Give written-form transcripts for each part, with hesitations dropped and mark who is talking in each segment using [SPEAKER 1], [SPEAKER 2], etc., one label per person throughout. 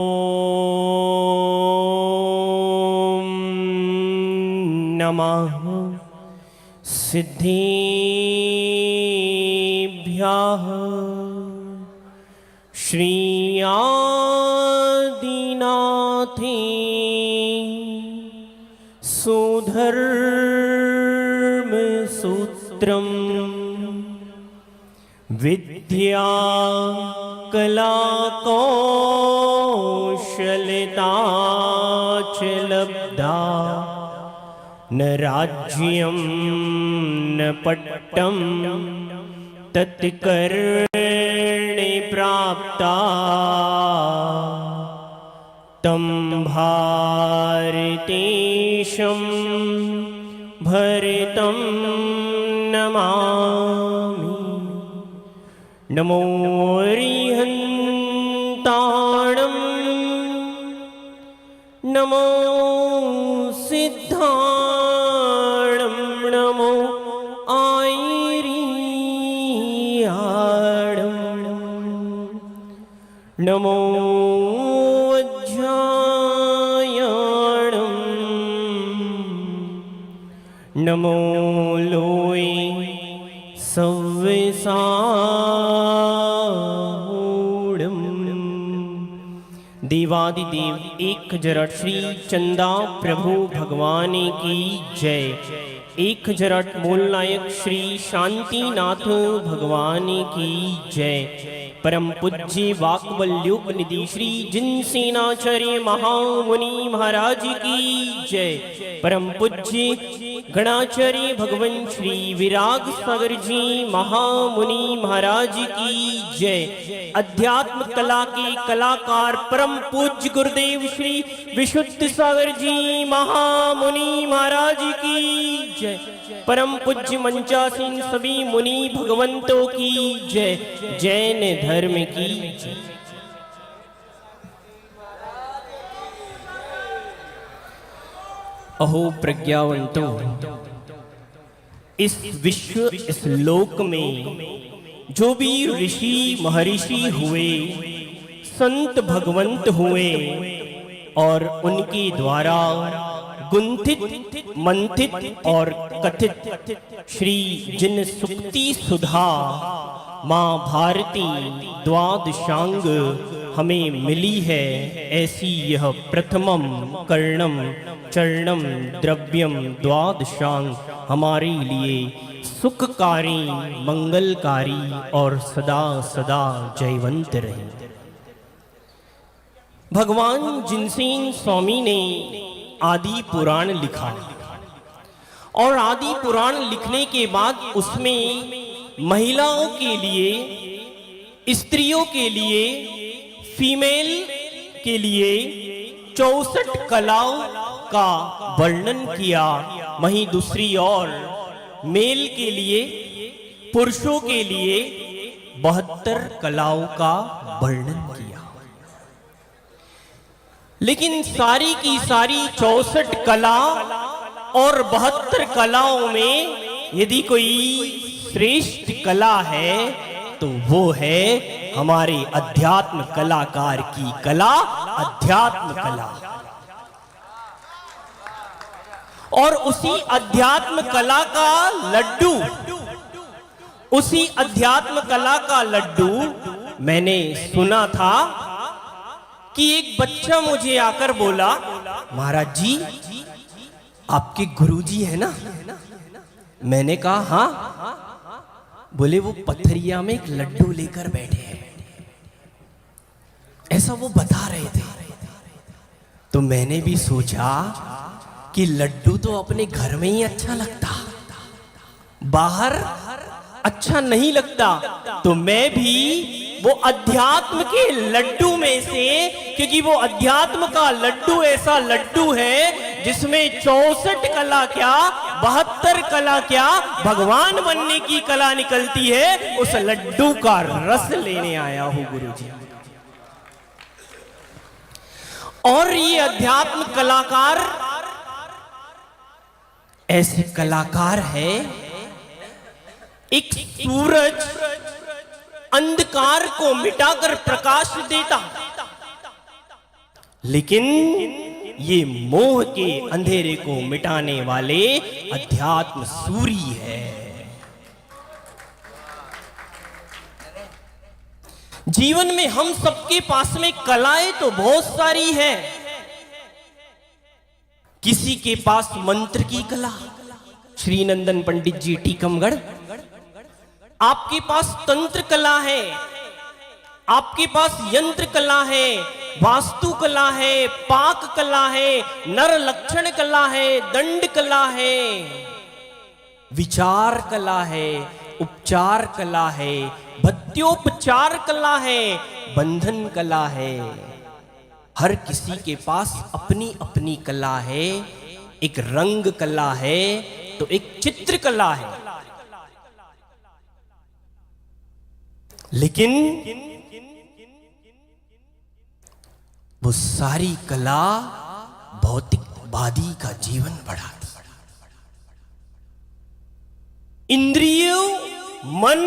[SPEAKER 1] ओम नमः सिद्धिभ्यः श्री आदिनाथे सुधर्म सूत्रम विद्या कला कौशलता च लब्धा न राज्यं न पट्टं तत्कर्णे प्राप्ता तं भारतेशं भरतं नमामि। नमो रिहन्ताणं नमो सिद्धाणं नमो आयरियाणं नमो वज्रायणं नमो लोय सव्यसाहूढं। देवादिदेव एक जरट श्री चंदा प्रभु भगवान की जय। एक जरट मूल नायक श्री शांतिनाथ भगवान की जय। परम पूज्य वाकबल्युग निधि श्री जिनसेनाचार्य महामुनि महाराज की जय। परम पूज्य गणाचार्य भगवान श्री विराग सागर जी महामुनि महाराज की जय। अध्यात्म कला के कलाकार परम पूज्य गुरुदेव श्री विशुद्ध सागर जी महामुनि महाराज की जय। परम पूज्य मंचासीन सभी मुनि भगवंतों की जय। जैन धर्म की जय। अहो प्रज्ञावंतों, इस विश्व इस लोक में जो भी ऋषि महर्षि हुए, संत भगवंत हुए और उनके द्वारा गुंथित मंथित और कथित श्री जिन सुक्ति सुधा माँ भारती द्वादशांग हमें मिली है, ऐसी यह प्रथमम कर्णम चरणम द्रव्यम द्वादशांग हमारे लिए सुखकारी मंगलकारी और सदा सदा जयवंत रहे। भगवान जिनसेन स्वामी ने आदि पुराण लिखा और आदि पुराण लिखने के बाद उसमें महिलाओं के लिए, स्त्रियों के लिए, फीमेल के लिए 64 कलाओं का वर्णन किया। वहीं दूसरी ओर मेल के लिए, पुरुषों के लिए 72 कलाओं का वर्णन किया। लेकिन सारी की सारी 64 कला और 72 कलाओं में यदि कोई श्रेष्ठ कला है तो वो है हमारे अध्यात्म कलाकार की कला, अध्यात्म कला। और उसी अध्यात्म कला का लड्डू, उसी अध्यात्म कला का लड्डू मैंने सुना था कि एक बच्चा मुझे आकर बोला, महाराज जी आपके गुरुजी है ना? मैंने कहा हाँ। बोले वो पथरिया में एक लड्डू लेकर बैठे हैं, ऐसा वो बता रहे थे। तो मैंने भी सोचा कि लड्डू तो अपने घर में ही अच्छा लगता, बाहर अच्छा नहीं लगता। तो मैं भी वो अध्यात्म के लड्डू में से, क्योंकि वो अध्यात्म का लड्डू ऐसा लड्डू है जिसमें 64 कला क्या, 72 कला क्या, भगवान बनने की कला निकलती है। उस लड्डू का रस लेने आया हूं गुरुजी। और ये अध्यात्म कलाकार ऐसे कलाकार है, एक सूरज अंधकार को मिटाकर प्रकाश देता, लेकिन ये मोह के अंधेरे को मिटाने वाले अध्यात्म सूर्य है। जीवन में हम सबके पास में कलाएं तो बहुत सारी हैं। किसी के पास मंत्र की कला, श्री नंदन पंडित जी टीकमगढ़, आपके पास तंत्र कला है, आपके पास यंत्र कला है, वास्तु कला है, पाक कला है, नर लक्षण कला है, दंड कला है, विचार कला है, उपचार कला है, भत्योपचार कला है, बंधन कला है। हर किसी के पास अपनी अपनी कला है। एक रंग कला है तो एक चित्र कला है। लेकिन वो सारी कला भौतिकवादी का जीवन बढ़ाती, इंद्रियों मन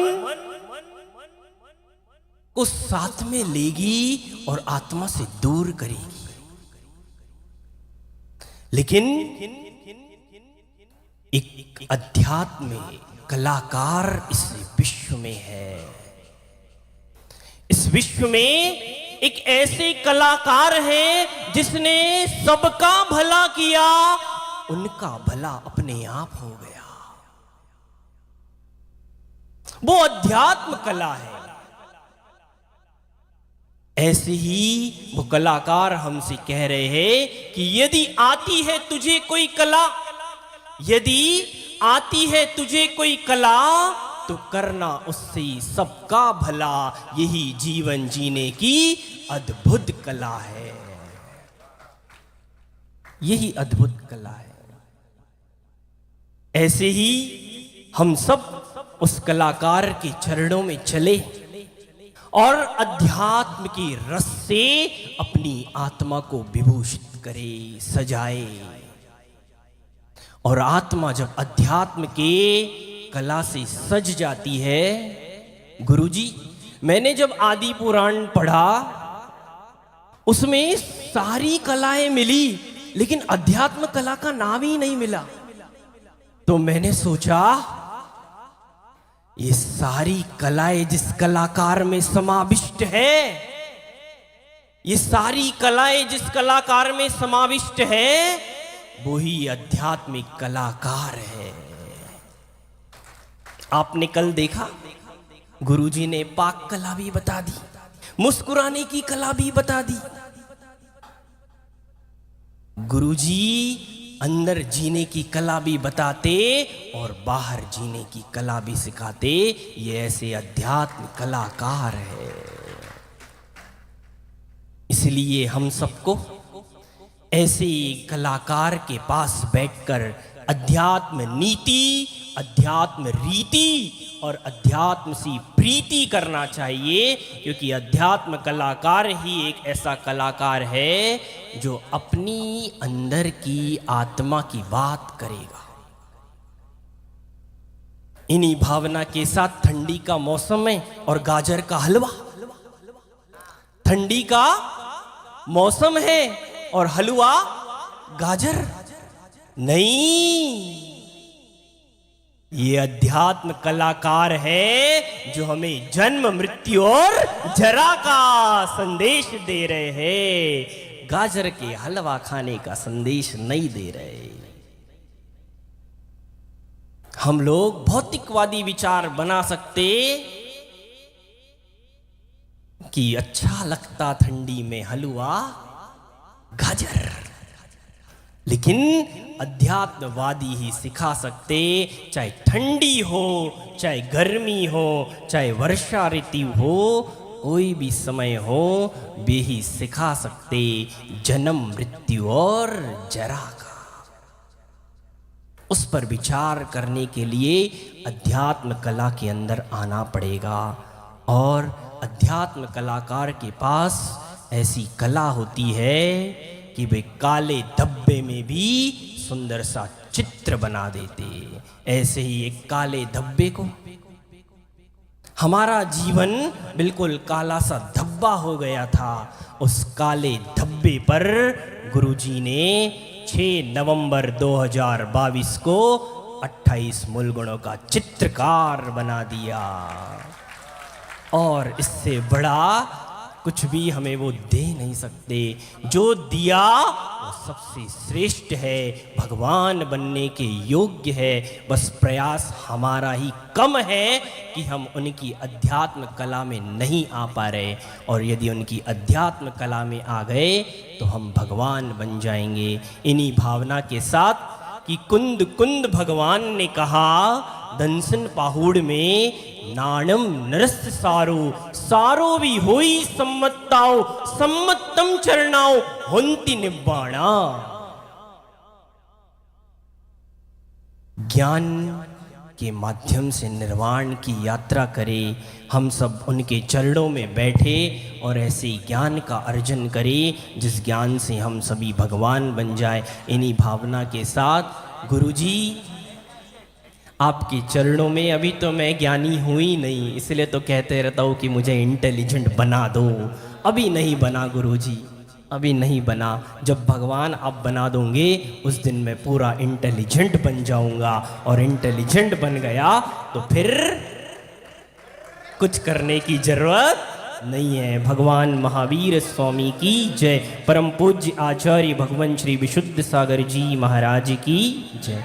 [SPEAKER 1] को साथ में लेगी और आत्मा से दूर करेगी। लेकिन एक अध्यात्म में कलाकार इस विश्व में है। इस विश्व में एक ऐसे कलाकार हैं जिसने सबका भला किया, उनका भला अपने आप हो गया। वो अध्यात्म कला है। ऐसे ही वो कलाकार हमसे कह रहे हैं कि यदि आती है तुझे कोई कला, यदि आती है तुझे कोई कला, तो करना उससे सबका भला। यही जीवन जीने की अद्भुत कला है। यही अद्भुत कला है। ऐसे ही हम सब उस कलाकार के चरणों में चले और अध्यात्म के रस से अपनी आत्मा को विभूषित करे, सजाए। और आत्मा जब अध्यात्म के कला से सज जाती है, गुरुजी, मैंने जब आदि पुराण पढ़ा उसमें सारी कलाएं मिली, लेकिन अध्यात्म कला का नाम ही नहीं मिला। तो मैंने सोचा ये सारी कलाएं जिस कलाकार में समाविष्ट है, ये सारी कलाएं जिस कलाकार में समाविष्ट है, वो ही आध्यात्मिक कलाकार है। आपने कल देखा, गुरुजी ने पाक कला भी बता दी, मुस्कुराने की कला भी बता दी। गुरुजी अंदर जीने की कला भी बताते और बाहर जीने की कला भी सिखाते। ये ऐसे अध्यात्म कलाकार है। इसलिए हम सबको ऐसे कलाकार के पास बैठकर अध्यात्म नीति, अध्यात्म रीति और अध्यात्म सी प्रीति करना चाहिए, क्योंकि अध्यात्म कलाकार ही एक ऐसा कलाकार है जो अपनी अंदर की आत्मा की बात करेगा। इन्हीं भावना के साथ ठंडी का मौसम है और गाजर का हलवा। ठंडी का मौसम है और हलवा गाजर नहीं। ये अध्यात्म कलाकार है जो हमें जन्म, मृत्यु और जरा का संदेश दे रहे हैं। गाजर के हलवा खाने का संदेश नहीं दे रहे। हम लोग भौतिकवादी विचार बना सकते कि अच्छा लगता ठंडी में हलवा गाजर, लेकिन अध्यात्मवादी ही सिखा सकते, चाहे ठंडी हो, चाहे गर्मी हो, चाहे वर्षा ऋतु हो, कोई भी समय हो, वे ही सिखा सकते जन्म, मृत्यु और जरा का। उस पर विचार करने के लिए अध्यात्म कला के अंदर आना पड़ेगा। और अध्यात्म कलाकार के पास ऐसी कला होती है कि वे काले धब्बे में भी सुंदर सा चित्र बना देते। ऐसे ही एक काले धब्बे को, हमारा जीवन बिल्कुल काला सा धब्बा धब्बा हो गया था, उस काले धब्बे पर गुरुजी ने 6 नवंबर 2022 को 28 मूल गुणों का चित्रकार बना दिया। और इससे बड़ा कुछ भी हमें वो दे नहीं सकते। जो दिया वो सबसे श्रेष्ठ है, भगवान बनने के योग्य है। बस प्रयास हमारा ही कम है कि हम उनकी अध्यात्म कला में नहीं आ पा रहे, और यदि उनकी अध्यात्म कला में आ गए तो हम भगवान बन जाएंगे। इन्हीं भावना के साथ कि कुंद कुंद भगवान ने कहा दंसन पाहुड़ में, नाणम नरस्त सारो सारो भी होई सम्मत्ताओ सम्मत्तम चरणाओ होंति निब्बाणा। ज्ञान के माध्यम से निर्वाण की यात्रा करें, हम सब उनके चरणों में बैठे और ऐसे ज्ञान का अर्जन करें जिस ज्ञान से हम सभी भगवान बन जाए। इन्हीं भावना के साथ गुरुजी आपके चरणों में, अभी तो मैं ज्ञानी हुई नहीं, इसलिए तो कहते रहता हूँ कि मुझे इंटेलिजेंट बना दो। अभी नहीं बना गुरुजी, अभी नहीं बना। जब भगवान आप बना दोगे उस दिन मैं पूरा इंटेलिजेंट बन जाऊंगा, और इंटेलिजेंट बन गया तो फिर कुछ करने की जरूरत नहीं है। भगवान महावीर स्वामी की जय। परम पूज्य आचार्य भगवान श्री विशुद्ध सागर जी महाराज की जय।